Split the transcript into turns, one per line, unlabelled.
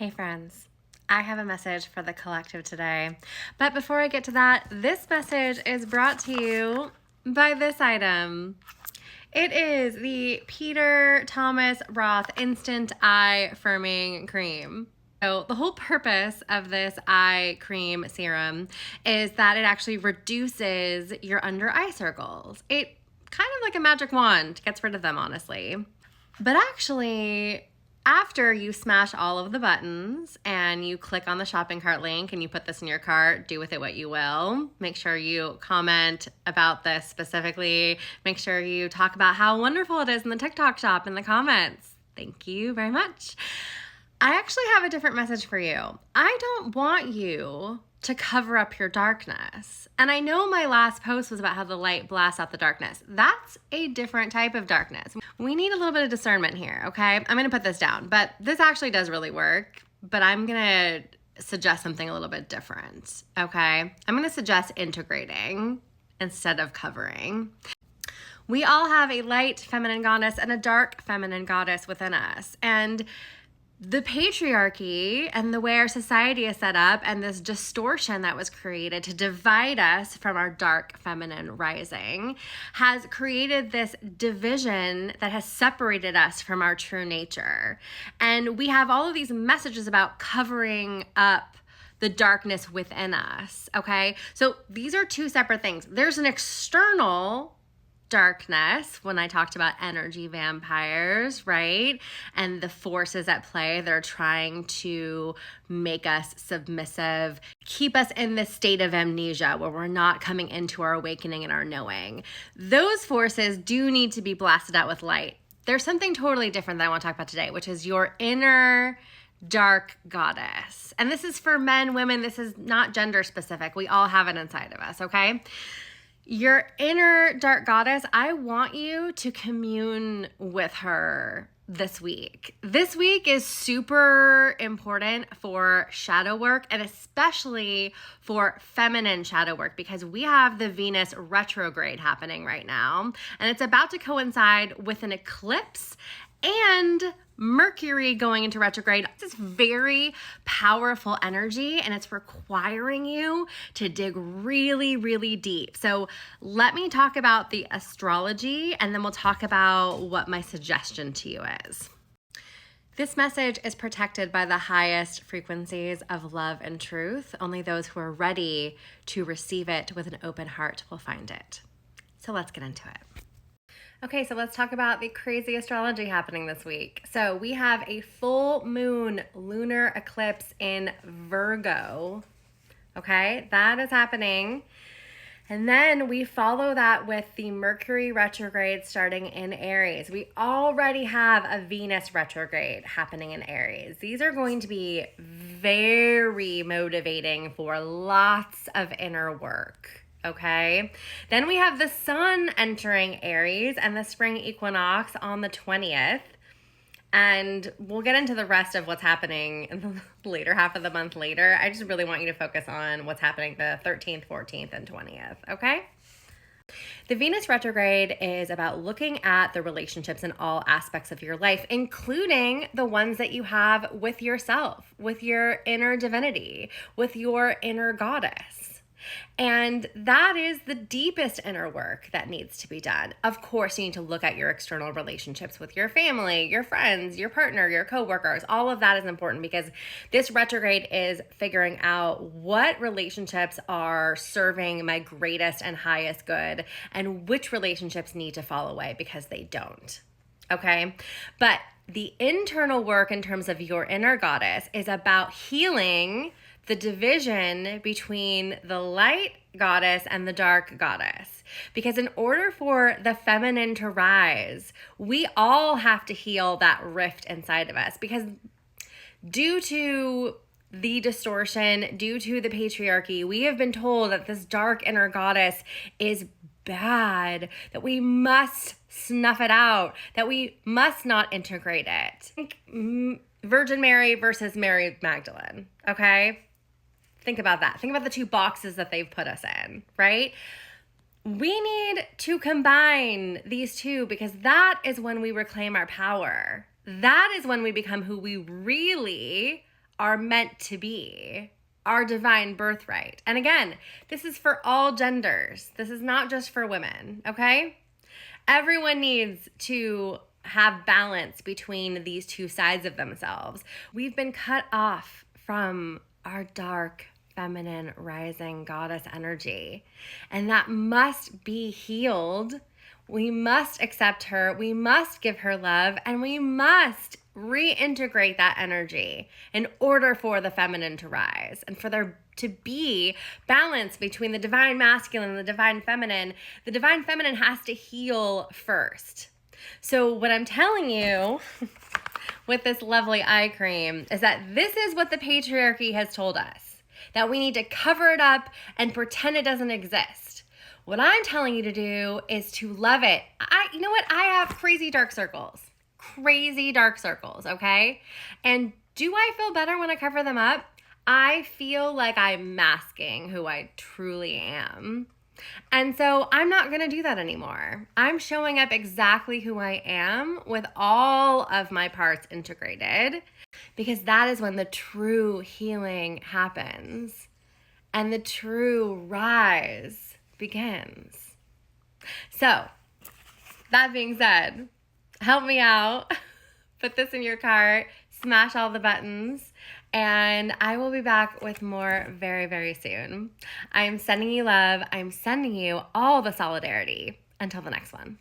Hey friends, I have a message for the collective today. But before I get to that, this message is brought to you by this item. It is the Peter Thomas Roth Instant Eye Firming Cream. So the whole purpose of this eye cream serum is that it actually reduces your under eye circles. It kind of like a magic wand gets rid of them, honestly. But actually, after you smash all of the buttons and you click on the shopping cart link and you put this in your cart, do with it what you will. Make sure you comment about this specifically. Make sure you talk about how wonderful it is in the TikTok shop in the comments. Thank you very much. I actually have a different message for you. I don't want you to cover up your darkness. And I know my last post was about how the light blasts out the darkness. That's a different type of darkness. We need a little bit of discernment here, okay? I'm gonna put this down, but this actually does really work, but I'm gonna suggest something a little bit different, okay? I'm gonna suggest integrating instead of covering. We all have a light feminine goddess and a dark feminine goddess within us. And the patriarchy and the way our society is set up and this distortion that was created to divide us from our dark feminine rising has created this division that has separated us from our true nature. And we have all of these messages about covering up the darkness within us, okay? So these are two separate things. There's an external darkness when I talked about energy vampires, right? And the forces at play that are trying to make us submissive, keep us in this state of amnesia where we're not coming into our awakening and our knowing. Those forces do need to be blasted out with light. There's something totally different that I want to talk about today, which is your inner dark goddess. And this is for men, women, this is not gender specific. We all have it inside of us, okay? Your inner dark goddess, I want you to commune with her this week. This week is super important for shadow work and especially for feminine shadow work because we have the Venus retrograde happening right now and it's about to coincide with an eclipse and Mercury going into retrograde. It's very powerful energy and it's requiring you to dig really, really deep. So let me talk about the astrology and then we'll talk about what my suggestion to you is. This message is protected by the highest frequencies of love and truth. Only those who are ready to receive it with an open heart will find it. So let's get into it. Okay, so let's talk about the crazy astrology happening this week. So we have a full moon lunar eclipse in Virgo. Okay, that is happening. And then we follow that with the Mercury retrograde starting in Aries. We already have a Venus retrograde happening in Aries. These are going to be very motivating for lots of inner work. Okay, then we have the sun entering Aries and the spring equinox on the 20th. And we'll get into the rest of what's happening in the later half of the month later. I just really want you to focus on what's happening the 13th, 14th, and 20th, okay? The Venus retrograde is about looking at the relationships in all aspects of your life, including the ones that you have with yourself, with your inner divinity, with your inner goddess. And that is the deepest inner work that needs to be done. Of course, you need to look at your external relationships with your family, your friends, your partner, your coworkers. All of that is important because this retrograde is figuring out what relationships are serving my greatest and highest good and which relationships need to fall away because they don't. Okay? But the internal work in terms of your inner goddess is about healing the division between the light goddess and the dark goddess. Because in order for the feminine to rise, we all have to heal that rift inside of us. Because due to the distortion, due to the patriarchy, we have been told that this dark inner goddess is bad, that we must snuff it out, that we must not integrate it. Virgin Mary versus Mary Magdalene, okay? Think about that. Think about the two boxes that they've put us in, right? We need to combine these two because that is when we reclaim our power. That is when we become who we really are meant to be, our divine birthright. And again, this is for all genders. This is not just for women, okay? Everyone needs to have balance between these two sides of themselves. We've been cut off from our dark, feminine, rising goddess energy, and that must be healed. We must accept her, we must give her love, and we must reintegrate that energy in order for the feminine to rise and for there to be balance between the divine masculine and the divine feminine. The divine feminine has to heal first. So what I'm telling you with this lovely eye cream is that this is what the patriarchy has told us, that we need to cover it up and pretend it doesn't exist. What I'm telling you to do is to love it. You know what? I have crazy dark circles, okay? And do I feel better when I cover them up? I feel like I'm masking who I truly am. And so I'm not going to do that anymore. I'm showing up exactly who I am with all of my parts integrated, because that is when the true healing happens and the true rise begins. So that being said, help me out, put this in your cart, smash all the buttons, and I will be back with more very, very soon. I am sending you love. I'm sending you all the solidarity. Until the next one.